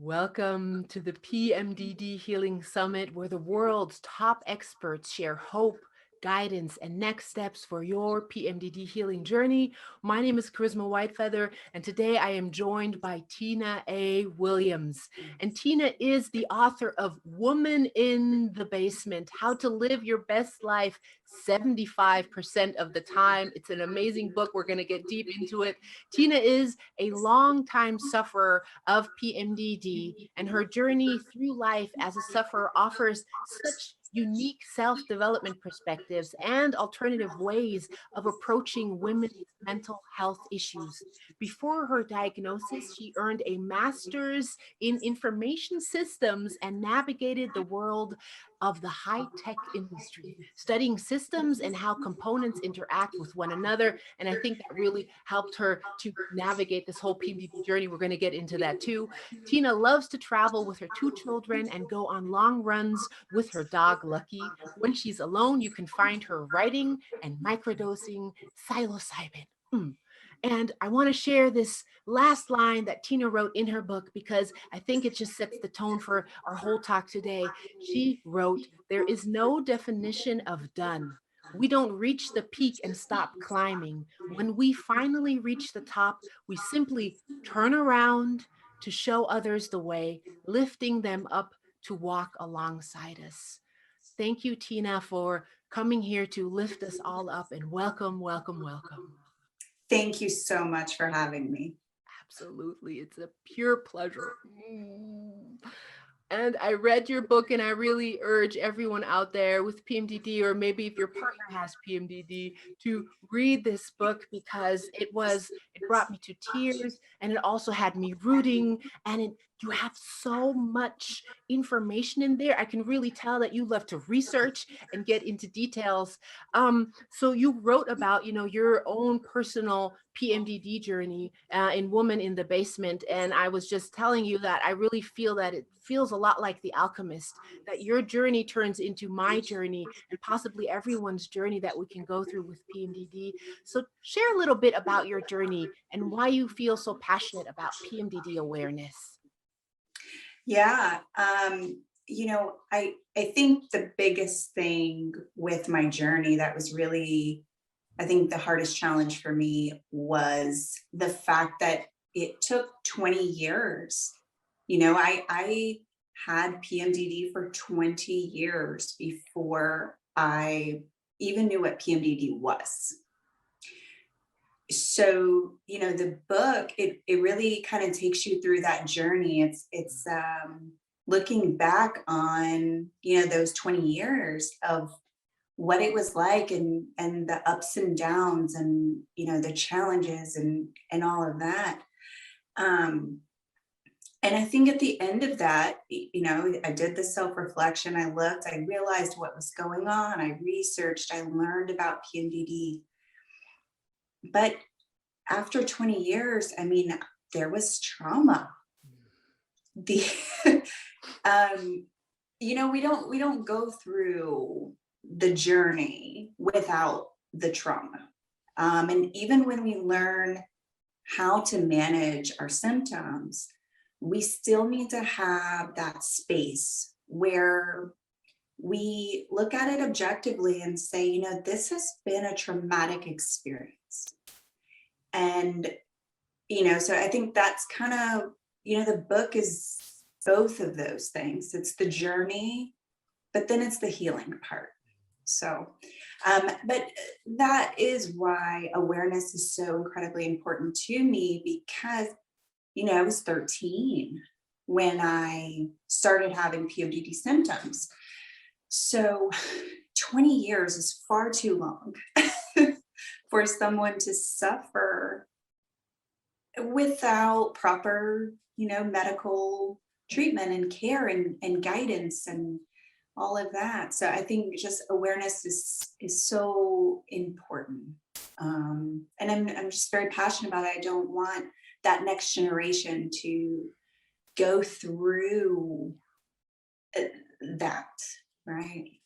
Welcome to the PMDD Healing Summit, where the world's top experts share hope, guidance, and next steps for your PMDD healing journey. My name is Charisma Whitefeather, and today I am joined by Tina A. Williams. And Tina is the author of Woman in the Basement, How to Live Your Best Life 75% of the time. It's an amazing book. We're going to get deep into it. Tina is a longtime sufferer of PMDD, and her journey through life as a sufferer offers such unique self-development perspectives and alternative ways of approaching women's mental health issues. Before her diagnosis, she earned a master's in information systems and navigated the world of the high-tech industry, studying systems and how components interact with one another. And I think that really helped her to navigate this whole PMDD journey. We're going to get into that too. Tina loves to travel with her 2 children and go on long runs with her dog, Lucky. When she's alone, you can find her writing and microdosing psilocybin. And I want to share this last line that Tina wrote in her book because I think it just sets the tone for our whole talk today. She wrote, "There is no definition of done. We don't reach the peak and stop climbing. When we finally reach the top, we simply turn around to show others the way, lifting them up to walk alongside us." Thank you, Tina, for coming here to lift us all up, and welcome, welcome, welcome. Thank you so much for having me. Absolutely. It's a pure pleasure. And I read your book, and I really urge everyone out there with PMDD, or maybe if your partner has PMDD, to read this book because it brought me to tears, and it also had me rooting, and you have so much information in there. I can really tell that you love to research and get into details. So you wrote about, your own personal PMDD journey in Woman in the Basement. And I was just telling you that I really feel that it feels a lot like The Alchemist, that your journey turns into my journey and possibly everyone's journey that we can go through with PMDD. So share a little bit about your journey and why you feel so passionate about PMDD awareness. Yeah, I think the biggest thing with my journey that was really, I think the hardest challenge for me was the fact that it took 20 years. I had PMDD for 20 years before I even knew what PMDD was. So, the book, it really kind of takes you through that journey. It's looking back on, those 20 years of what it was like and the ups and downs and, the challenges and all of that. And I think at the end of that, I did the self-reflection. I looked, I realized what was going on. I researched, I learned about PMDD. But after 20 years, there was trauma. The we don't go through the journey without the trauma. And even when we learn how to manage our symptoms, we still need to have that space where we look at it objectively and say, this has been a traumatic experience. And, so I think that's kind of, the book is both of those things. It's the journey, but then it's the healing part. So, but that is why awareness is so incredibly important to me because, I was 13 when I started having PMDD symptoms. So 20 years is far too long for someone to suffer without proper, medical treatment and care and guidance and all of that. So I think just awareness is so important. And I'm just very passionate about it. I don't want that next generation to go through that, right?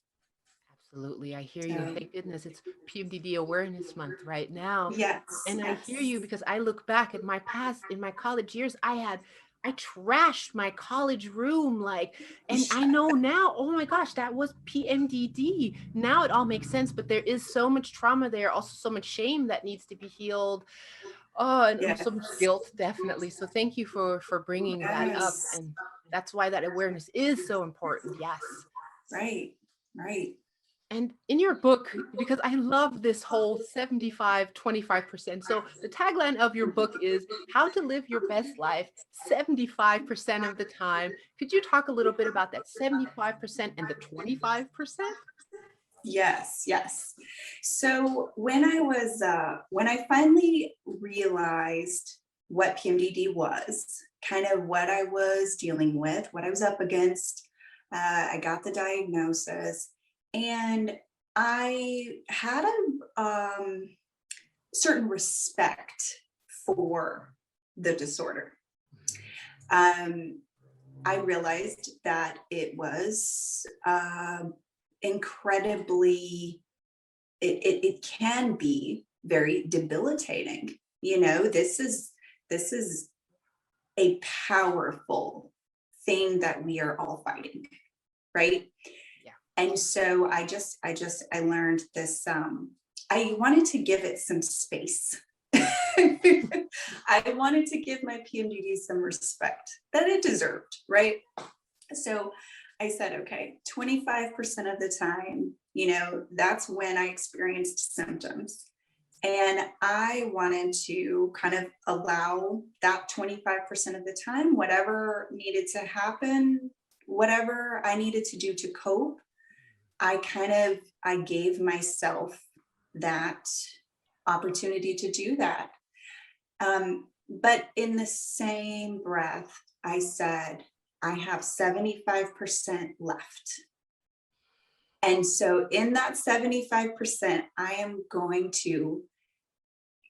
Absolutely. I hear you. Thank goodness it's PMDD Awareness Month right now. Yes, And I yes. hear you because I look back at my past, in my college years, I I trashed my college room, like, and I know now, oh my gosh, that was PMDD. Now it all makes sense, but there is so much trauma there, also so much shame that needs to be healed. Oh, and Yes. so much guilt, definitely. So thank you for bringing that up, Yes. and that's why that awareness is so important. Yes. Right. Right. And in your book, because I love this whole 75-25%. So the tagline of your book is How to Live Your Best Life 75% of the time. Could you talk a little bit about that 75% and the 25%? Yes, yes. So when I finally realized what PMDD was, kind of what I was dealing with, what I was up against, I got the diagnosis, and I had a certain respect for the disorder. I realized that it was incredibly, it can be very debilitating. You know, this is a powerful thing that we are all fighting, right? Yeah. And so I learned this. I wanted to give it some space. I wanted to give my PMDD some respect that it deserved, right? So I said, okay, 25% of the time, you know, that's when I experienced symptoms. And I wanted to kind of allow that 25% of the time, whatever needed to happen, whatever I needed to do to cope, I gave myself that opportunity to do that. But in the same breath, I said, I have 75% left. And so in that 75%, I am going to,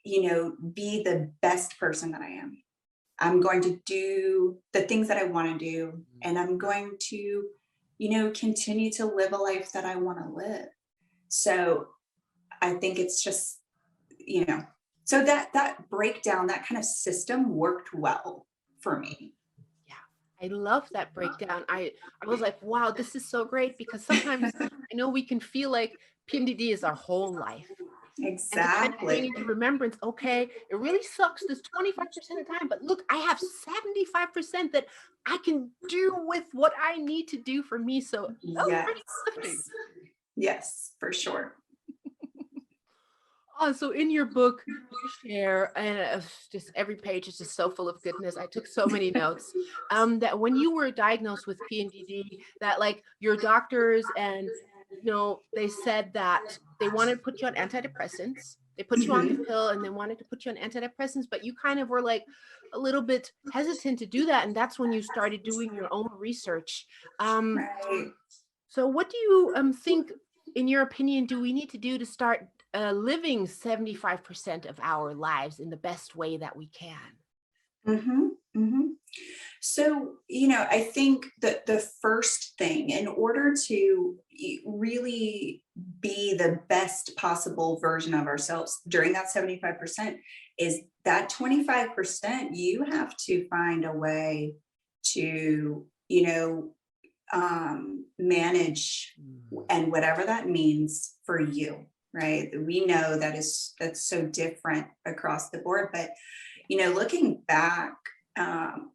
you know, be the best person that I am. I'm going to do the things that I want to do. And I'm going to, you know, continue to live a life that I want to live. So I think it's just, you know, so that breakdown, that kind of system worked well for me. Yeah. I love that breakdown. I was like, wow, this is so great, because sometimes I know we can feel like PMDD is our whole life. And to kind of bring Exactly. into remembrance, okay, it really sucks this 25% of the time, but look, I have 75% that I can do with what I need to do for me. So that was Yes. pretty uplifting. Yes, for sure. Oh, so in your book, you share, and just every page is just so full of goodness. I took so many notes. That when you were diagnosed with PMDD, that like your doctors and they said that they wanted to put you on antidepressants. They put you on the Mhm. pill and they wanted to put you on antidepressants, but you kind of were like a little bit hesitant to do that, and that's when you started doing your own research. Um, Right. so, what do you think, in your opinion, do we need to do to start living 75% of our lives in the best way that we can? Hmm. Hmm. So, you know, I think that the first thing, in order to really be the best possible version of ourselves during that 75%, is that 25%, you have to find a way to, you know, manage, and whatever that means for you, right? We know that's so different across the board, but you know, looking back, um,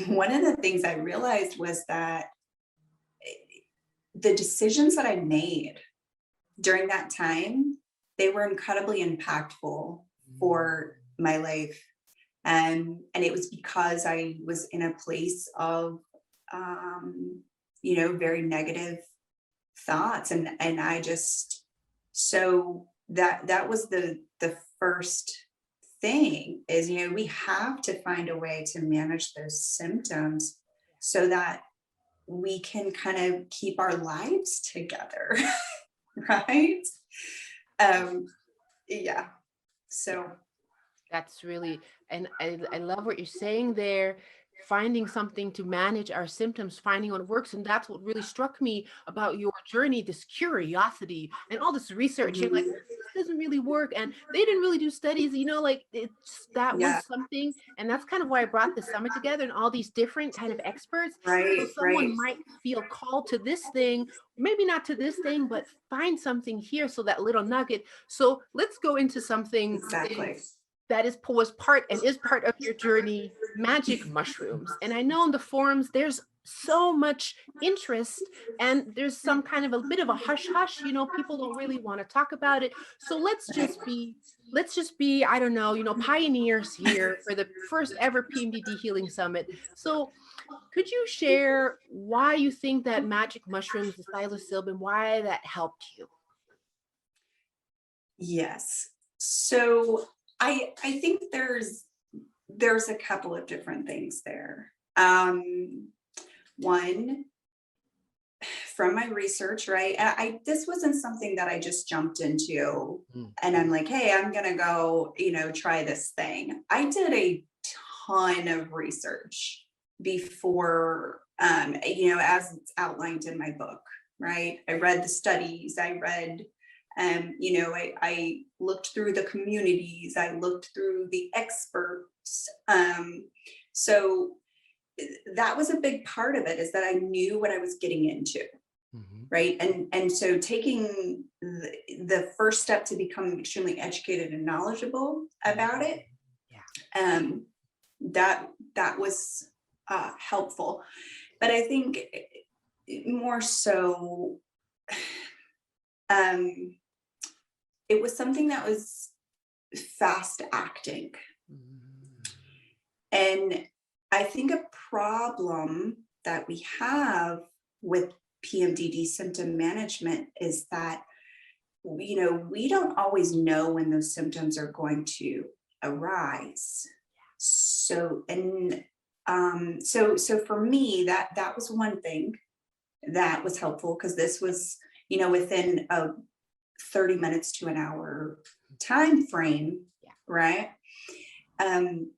one of the things I realized was that the decisions that I made during that time, they were incredibly impactful for my life. And it was because I was in a place of, um, you know, very negative thoughts. And I just, so that was the first thing is, you know, we have to find a way to manage those symptoms so that we can kind of keep our lives together. Right. um yeah, Yeah. so That's really, and I love what you're saying there, finding something to manage our symptoms, finding what works. And that's what really struck me about your journey, this curiosity and all this research. You're like, Mhm. this doesn't really work. And they didn't really do studies, like it's that Yeah, was something. And that's kind of why I brought the summit together and all these different kind of experts. So right, someone right. might feel called to this thing, maybe not to this thing, but find something here. So that little nugget. So let's go into something Exactly. that was part and is part of your journey, magic mushrooms. And I know in the forums there's so much interest and there's some kind of a bit of a hush hush, people don't really want to talk about it. So Right. let's just be, I don't know, pioneers here for the first ever PMDD Healing Summit. So could you share why you think that magic mushrooms, the psilocybin, why that helped you? Yes. So I think there's a couple of different things there. One, from my research, right? This wasn't something that I just jumped into Mm. and I'm like, hey, I'm gonna go, try this thing. I did a ton of research before, as it's outlined in my book, right? I read the studies, I read, I looked through the communities, I looked through the experts. So that was a big part of it, is that I knew what I was getting into, Mhm. right? And so taking the first step to become extremely educated and knowledgeable about it, Yeah. um, that was helpful. But I think more so, um, it was something that was fast acting. Mm. And I think a problem that we have with PMDD symptom management is that, we don't always know when those symptoms are going to arise. So, and so for me, that was one thing that was helpful, because this was, within a 30 minutes to an hour time frame, Yeah. right? Um,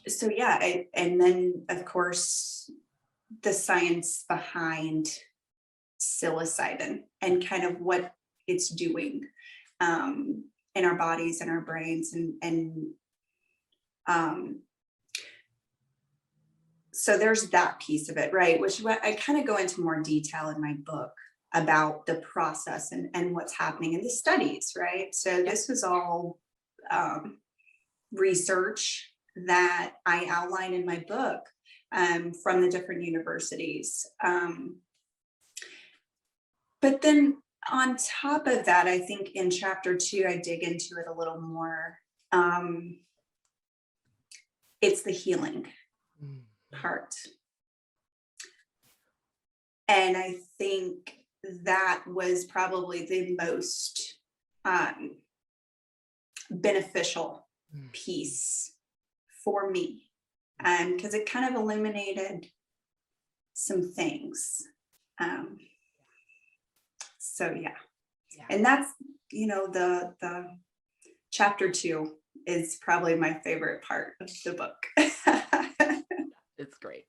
so yeah, and then of course the science behind psilocybin and kind of what it's doing, in our bodies and our brains, and um, so there's that piece of it, right? Which I kind of go into more detail in my book about the process and what's happening in the studies, right? So Yep. this was all um, research that I outline in my book, from the different universities. But then on top of that, I think in chapter 2, I dig into it a little more. Um, it's the healing Mm. part. And I think that was probably the most um, beneficial Mm. piece for me, because it kind of illuminated some things. Um, so yeah, Yeah. and that's, the chapter 2 is probably my favorite part of the book. It's great.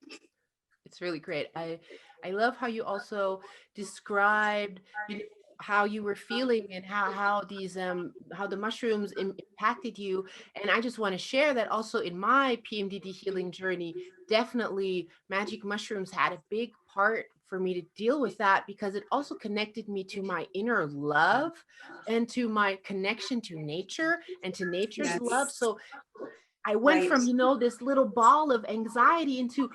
It's really great. I love how you also described, how you were feeling and how these how the mushrooms impacted you. And I just want to share that also in my PMDD healing journey, definitely magic mushrooms had a big part for me to deal with that, because it also connected me to my inner love and to my connection to nature and to nature's love. Yes, So I went right, from, this little ball of anxiety into,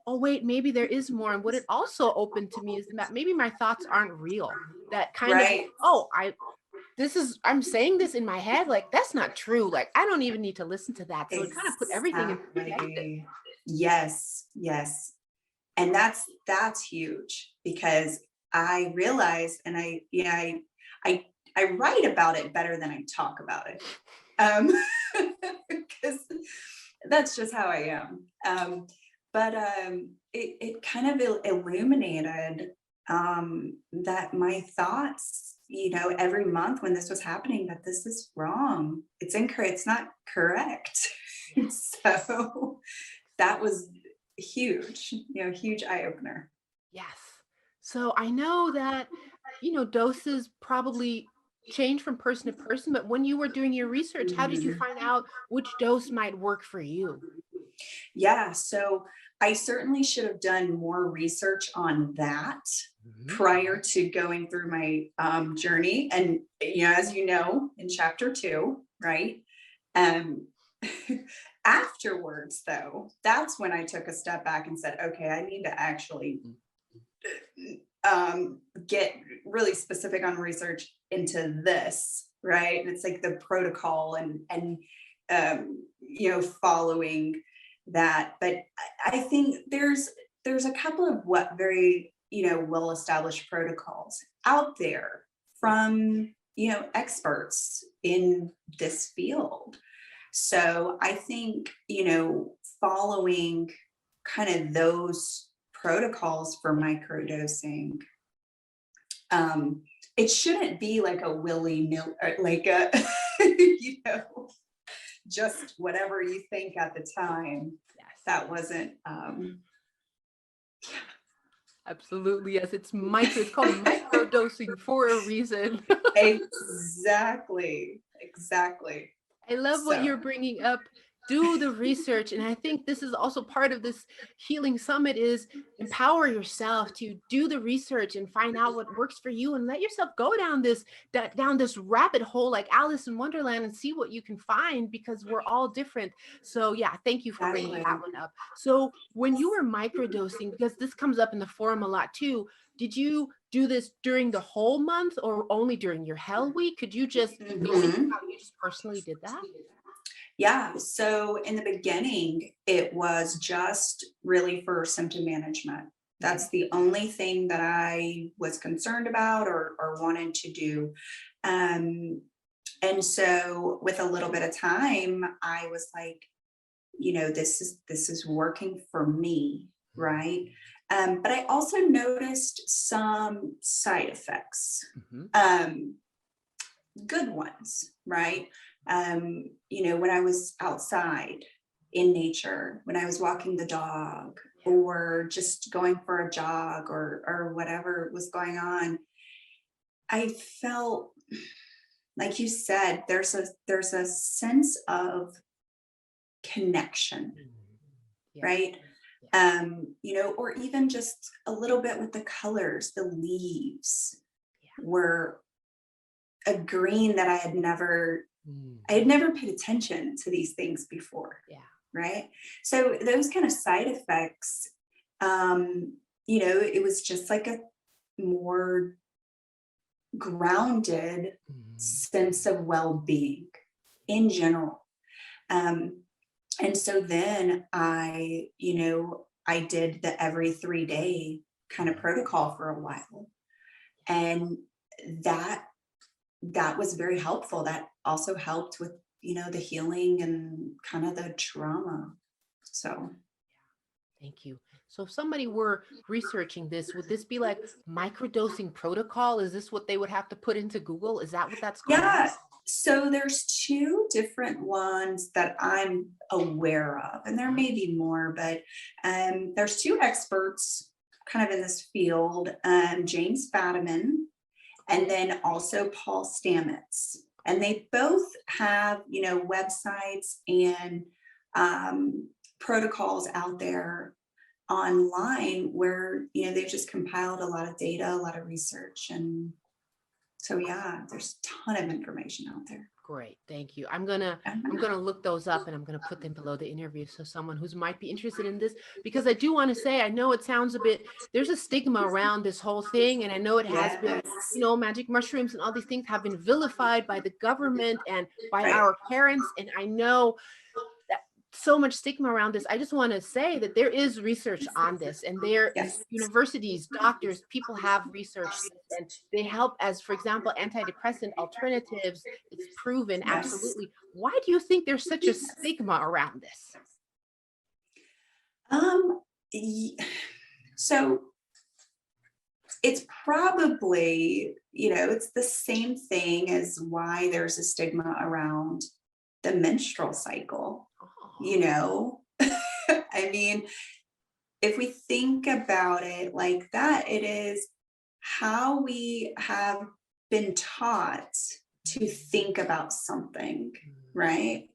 oh, wait, maybe there is more. And what it also opened to me is that maybe my thoughts aren't real. That kind of, right. oh, I'm saying this in my head. Like, that's not true. Like, I don't even need to listen to that. So it kind of put everything in perspective. Exactly. Yes, yes. And that's huge, because I realized, and I I write about it better than I talk about it. Um because that's just how I am. But it kind of illuminated that my thoughts, every month when this was happening, that this is wrong. It's incorrect. It's not correct. Yeah, So that was huge, huge eye opener. Yes. So I know that, doses probably change from person to person, but when you were doing your research, how did you Mhm. find out which dose might work for you? Yeah, so I certainly should have done more research on that Mhm. prior to going through my journey. And as you know, in chapter 2, right? Um, Afterwards, though, that's when I took a step back and said, okay, I need to actually get really specific on research into this, right? And it's like the protocol and following that. But I think there's a couple of what very well established protocols out there from experts in this field. So I think following kind of those protocols for microdosing, um, it shouldn't be like a willy-nilly, like a just whatever you think at the time. Yes. That wasn't Absolutely. Yes. It's called microdosing for a reason. exactly. I love what So you're bringing up. Do the research. And I think this is also part of this healing summit is empower yourself to do the research and find out what works for you and let yourself go down this rabbit hole like Alice in Wonderland and see what you can find because we're all different. So yeah, thank you for bringing that exactly. one up. So when you were microdosing, because this comes up in the forum a lot too, did you do this during the whole month or only during your hell week? Could you just go into Mhm. how you just personally did that? Yeah. So in the beginning, it was just really for symptom management. Mhm. That's the only thing that I was concerned about or wanted to do. Um, and so with a little bit of time, I was like, this is working for me, right? But I also noticed some side effects. Mhm. Um, Good ones, right? When I was outside in nature, when I was walking the dog or just going for a jog or whatever was going on, I felt like you said, there's a sense of connection, Mhm. Yes. right? Yes. Or even just a little bit with the colors, the leaves Yeah. were a green that Mm. I had never paid attention to these things before, Yeah. right? So those kind of side effects, it was just like a more grounded Mhm. sense of well-being in general. Um, and so then I did the every 3 day kind of protocol for a while. And that that was very helpful. That also helped with, the healing and kind of the trauma. So, Thank you. So if somebody were researching this, would this be like microdosing protocol? Is this what they would have to put into Google? Is that what that's called? yeah. So there's two different ones that I'm aware of, and there Uh-huh. may be more, but there's two experts kind of in this field, James Fadiman and Okay. then also Paul Stamets. And they both have, websites and protocols out there online where, they've just compiled a lot of data, a lot of research. And so, yeah, there's a ton of information out there. Great, thank you. I'm gonna look those up and I'm gonna put them below the interview so someone who's might be interested in this because I do want to say I know it sounds a bit there's a stigma around this whole thing and I know it has been Yes. magic mushrooms and all these things have been vilified by the government and by Right. our parents and I know that so much stigma around this. I just want to say that there is research on this, and there Yes. universities, doctors, people have researched this, and they help as, for example, antidepressant alternatives. It's proven Yes. absolutely. Why do you think there's such a stigma around this? Um, y- so it's probably, it's the same thing as why there's a stigma around the menstrual cycle, Oh, you know? I I mean, if we think about it like that, it is how we have been taught to think about something, right?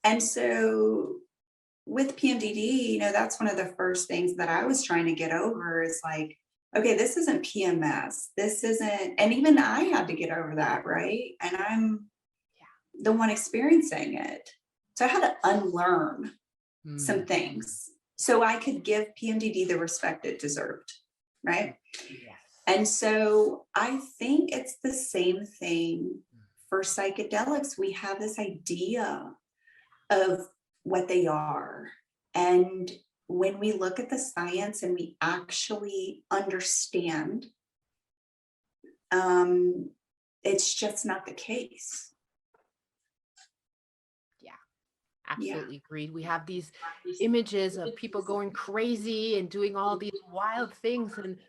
And so with PMDD, that's one of the first things that I was trying to get over is like, okay, this isn't PMS. This isn't, and even I had to get over that, right? And I'm the one experiencing it. So I had to unlearn some things so I could give PMDD the respect it deserved, right? Yes. And so I think it's the same thing for psychedelics. We have this idea of what they are. And when we look at the science and we actually understand, it's just not the case. Absolutely agreed. We have these images of people going crazy and doing all these wild things and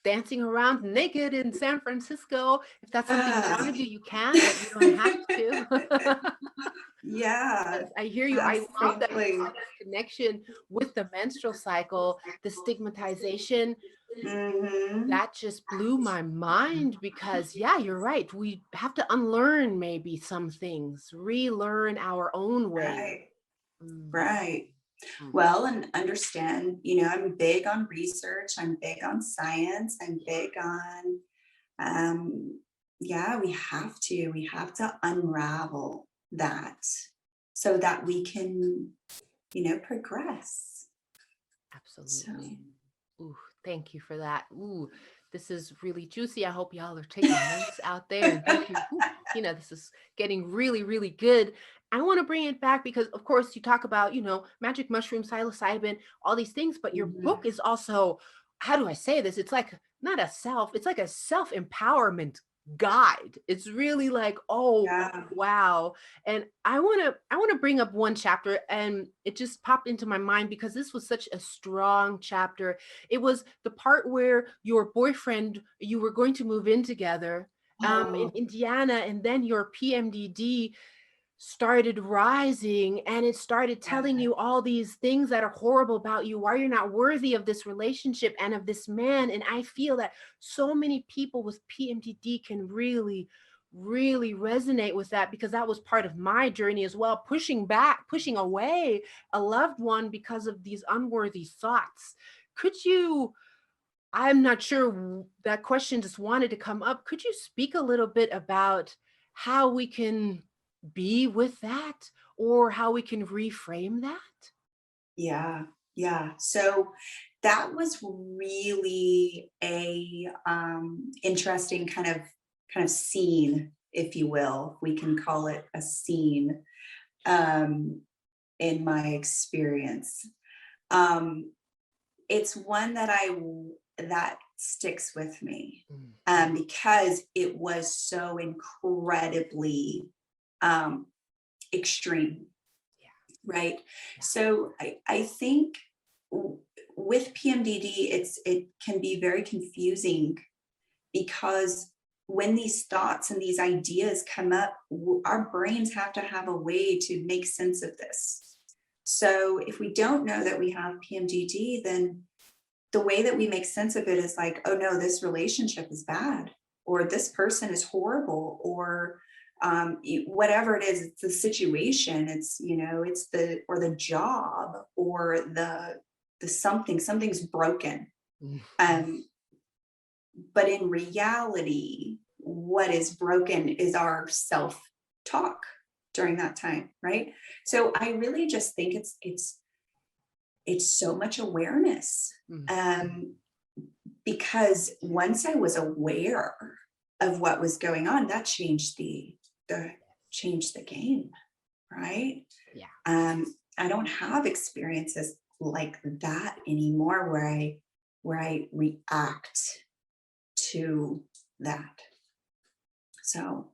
dancing around naked in San Francisco. If that's something you want to do, you can, but you don't have to. Yeah, I hear you. I love that you saw this connection with the menstrual cycle, the stigmatization. That just blew my mind because, yeah, you're right. We have to unlearn maybe some things, relearn our own way. Right. Well, and understand, I'm big on research. I'm big on science. I'm big on, we have to unravel that so that we can, progress. Absolutely. Ooh, thank you for that. Ooh, this is really juicy. I hope y'all are taking notes out there. And thank you. Ooh, this is getting really, really good. I want to bring it back because, of course, you talk about, magic mushroom, psilocybin, all these things, but your book is also, how do I say this? It's like it's like a self-empowerment guide. It's really like, oh, wow. And I want to bring up one chapter, and it just popped into my mind because this was such a strong chapter. It was the part where your boyfriend, you were going to move in together in Indiana, and then your PMDD started rising and it started telling you all these things that are horrible about you, why you're not worthy of this relationship and of this man. And I feel that so many people with PMDD can really resonate with that, because that was part of my journey as well, pushing away a loved one because of these unworthy thoughts. Could you, I'm not sure, that question just wanted to come up. Could you speak a little bit about how we can be with that, or how we can reframe that? Yeah. So that was really a interesting kind of scene, if you will. We can call it a scene in my experience. It's one that sticks with me because it was so incredibly extreme. Right. So I think with PMDD, it can be very confusing because when these thoughts and these ideas come up, our brains have to have a way to make sense of this. So if we don't know that we have PMDD, then the way that we make sense of it is like, oh no, this relationship is bad, or this person is horrible, or whatever it is, it's the situation, it's the job, or the something's broken. But in reality, what is broken is our self-talk during that time, right? So I really just think it's so much awareness, because once I was aware of what was going on, that changed the game, right? I don't have experiences like that anymore where I react to that. So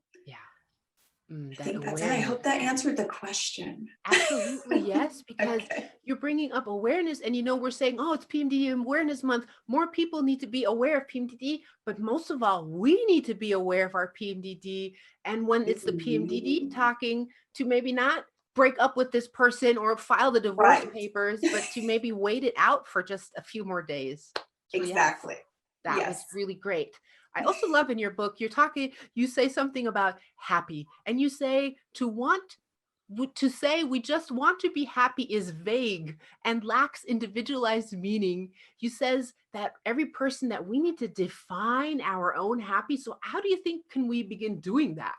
I think that's it. I hope that answered the question. Absolutely, yes, because you're bringing up awareness, and we're saying, oh, it's PMDD Awareness Month. More people need to be aware of PMDD, but most of all, we need to be aware of our PMDD. And when it's the PMDD talking to maybe not break up with this person or file the divorce Right. papers, but to maybe wait it out for just a few more days. So yes, Exactly. that was Yes. really great. I also love in your book, you say something about happy, and you say to say we just want to be happy is vague and lacks individualized meaning. You says that every person that we need to define our own happy. So how do you think can we begin doing that?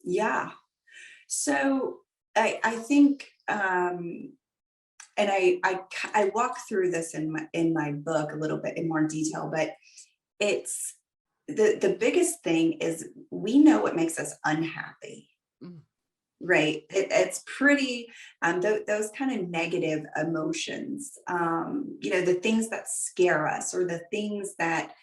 Yeah. So I think, and I walk through this in my book a little bit in more detail, but it's the biggest thing is we know what makes us unhappy, Mm, right? It's pretty, those kind of negative emotions, the things that scare us or the things that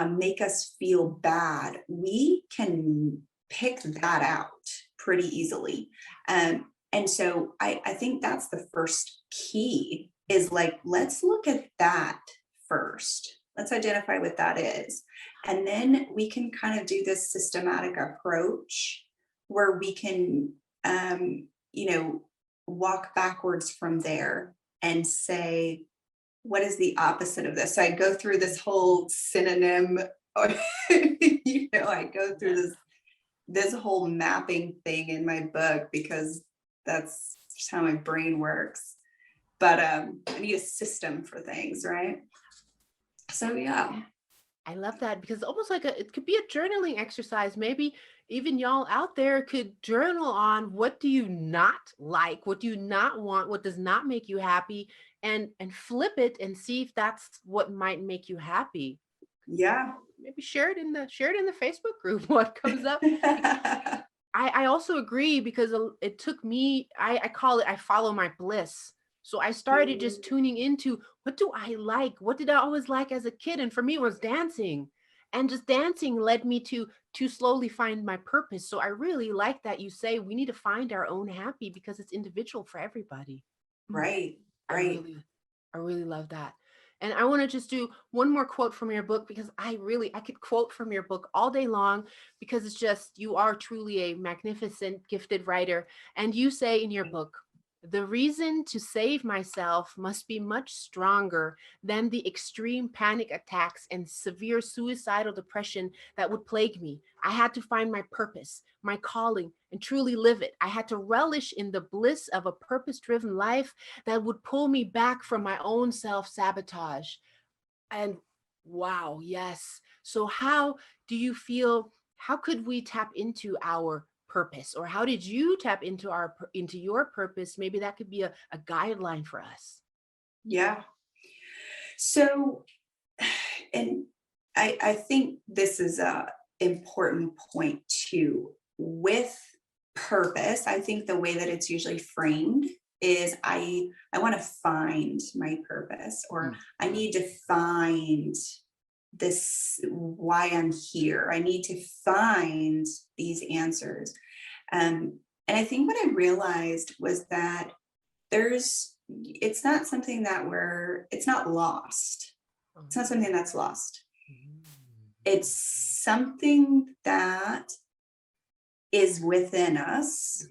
make us feel bad, we can pick that out pretty easily. And so I think that's the first key is like, let's look at that first. Let's identify what that is. And then we can kind of do this systematic approach where we can, um, you know, walk backwards from there and say, what is the opposite of this? So I go through this whole synonym, or, I go through yes. this whole mapping thing in my book because that's just how my brain works. But I need a system for things, right? So yeah, I love that because almost like it could be a journaling exercise. Maybe even y'all out there could journal on what do you not like, what do you not want, what does not make you happy, and flip it and see if that's what might make you happy. yeah. Maybe share it in the Facebook group what comes up. I also agree because it took me, I call it, I follow my bliss. So I started just tuning into what do I like? What did I always like as a kid? And for me, it was dancing. And just dancing led me to slowly find my purpose. So I really like that you say we need to find our own happy because it's individual for everybody. Mm. Right, I right. really, I really love that. And I want to just do one more quote from your book because I could quote from your book all day long because it's just, you are truly a magnificent, gifted writer. And you say in your book, the reason to save myself must be much stronger than the extreme panic attacks and severe suicidal depression that would plague me. I had to find my purpose, my calling, and truly live it. I had to relish in the bliss of a purpose driven life that would pull me back from my own self sabotage. And wow, yes. So, how do you feel? How could we tap into our purpose, or how did you tap into into your purpose? Maybe that could be a guideline for us. Yeah. So, and I think this is a important point too. With purpose, I think the way that it's usually framed is I want to find my purpose, or Mm. I need to find this why I'm here. I need to find these answers. And I think what I realized was that it's not something that it's not lost. It's not something that's lost. It's something that is within us.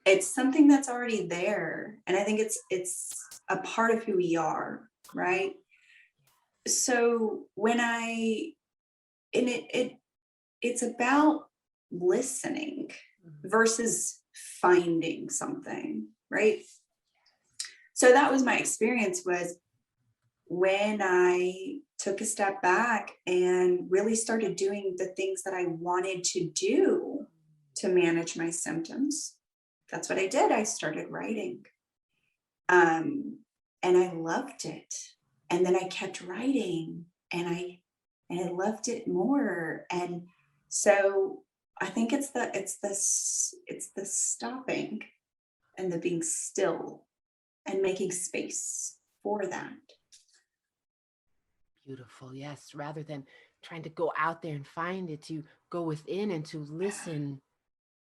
It's something that's already there. And I think it's a part of who we are, right? So when I and it's about listening versus finding something, right? So that was my experience, was when I took a step back and really started doing the things that I wanted to do to manage my symptoms. That's what I did. I started writing. Um, and I loved it. And then I kept writing and I loved it more. And so I think it's the stopping and the being still and making space for that. Beautiful. Yes. Rather than trying to go out there and find it, to go within and to listen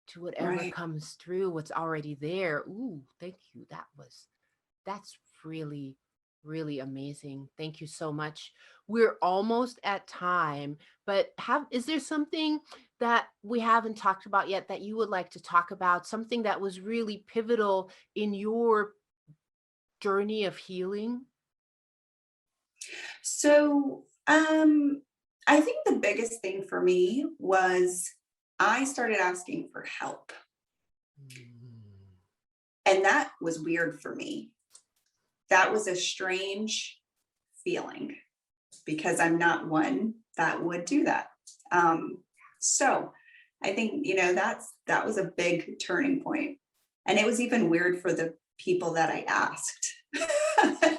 to whatever Right. comes through, what's already there. Ooh, thank you. That's really, really amazing. Thank you so much. we're almost at time, but is there something that we haven't talked about yet that you would like to talk about? Something that was really pivotal in your journey of healing? So, I think the biggest thing for me was I started asking for help. Mm. And that was weird for me. That was a strange feeling because I'm not one that would do that. So I think, that was a big turning point. And it was even weird for the people that I asked.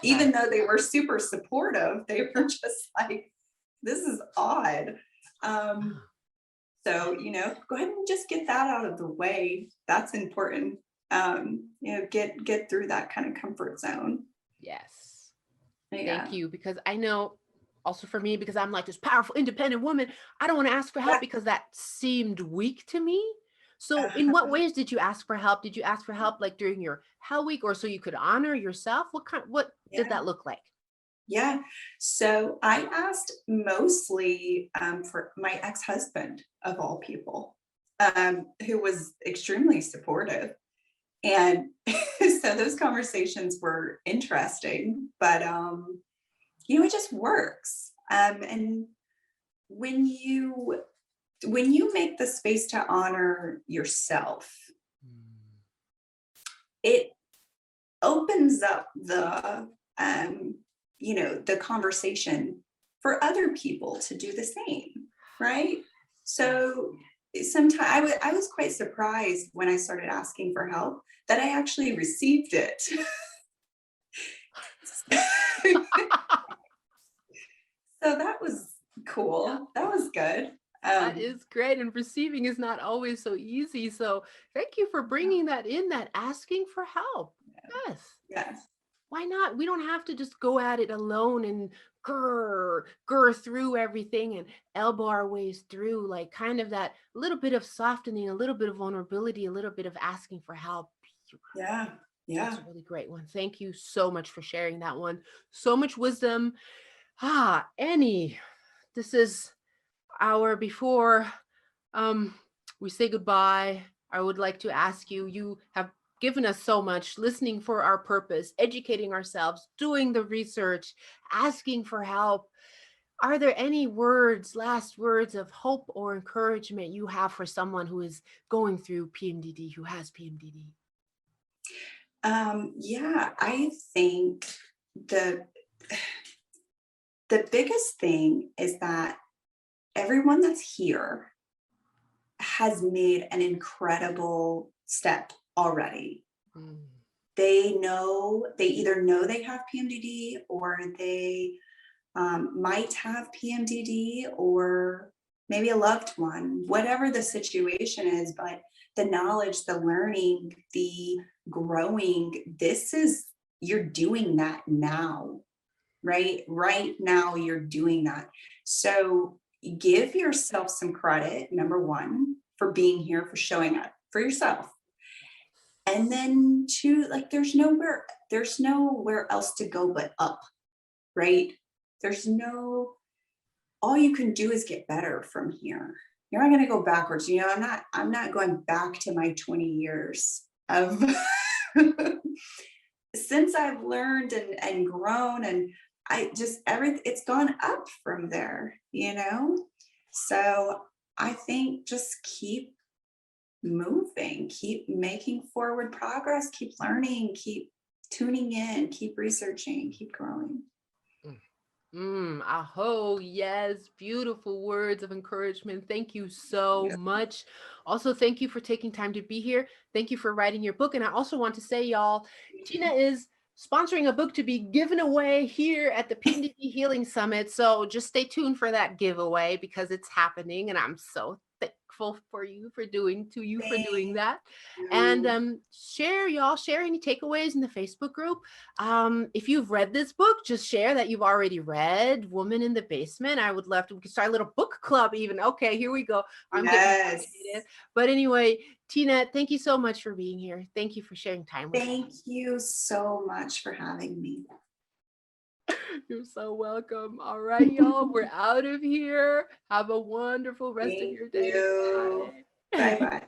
Even Yes. though they were super supportive, they were just like, this is odd. Um, so, go ahead and just get that out of the way. That's important. Get through that kind of comfort zone. Yes. Thank Yeah. you. Because I know also for me, because I'm like this powerful, independent woman, I don't want to ask for help Yeah. because that seemed weak to me. So, in what Uh, ways did you ask for help? Did you ask for help like during your Hell Week, or so you could honor yourself? What did yeah. that look like? Yeah. So I asked mostly for my ex-husband, of all people, who was extremely supportive. And so those conversations were interesting, but it just works. And when you make the space to honor yourself, it opens up um, the conversation for other people to do the same, right? Yes. So sometimes I was quite surprised when I started asking for help that I actually received it. So that was cool. That was good. That is great. And receiving is not always so easy. So, thank you for bringing that in, that asking for help. Yes. Yes. Why not? We don't have to just go at it alone and grr through everything and elbow our ways through, like kind of that little bit of softening, a little bit of vulnerability, a little bit of asking for help. Yeah. That's Yeah. a really great one. Thank you so much for sharing that one. So much wisdom. Annie, this is our before um, we say goodbye. I would like to ask you, you have given us so much, listening for our purpose, educating ourselves, doing the research, asking for help. Are there any words, last words of hope or encouragement you have for someone who is going through PMDD, who has PMDD? Yeah, I think the the biggest thing is that everyone that's here has made an incredible step already. Mm. They either know they have PMDD or they might have PMDD or maybe a loved one, whatever the situation is, but the knowledge, the learning, the growing, you're doing that now, right? Right now, you're doing that. So give yourself some credit, number one, for being here, for showing up for yourself. And then two, like there's nowhere else to go but up, right? There's no all you can do is get better from here. You're not going to go backwards. I'm not going back to my 20 years of since I've learned and grown and I just everything it's gone up from there. So I think just keep moving, keep making forward progress, keep learning, keep tuning in, keep researching, keep growing. Aho, yes, beautiful words of encouragement. Thank you so Yeah. much. Also, thank you for taking time to be here. Thank you for writing your book. And I also want to say, y'all, Tina is sponsoring a book to be given away here at the PMDD Healing Summit. So just stay tuned for that giveaway because it's happening. And I'm so thankful for you for doing Thank that. And you. share any takeaways in the Facebook group. If you've read this book, just share that you've already read Woman in the Basement. I would love to, we could start a little book club even. Okay, here we go. I'm getting Yes. excited. But anyway, Tina, thank you so much for being here. Thank you for sharing time with us. Thank you so much for having me. You're so welcome. All right, y'all, we're out of here. Have a wonderful rest of Thank your day. you. Bye. Bye bye.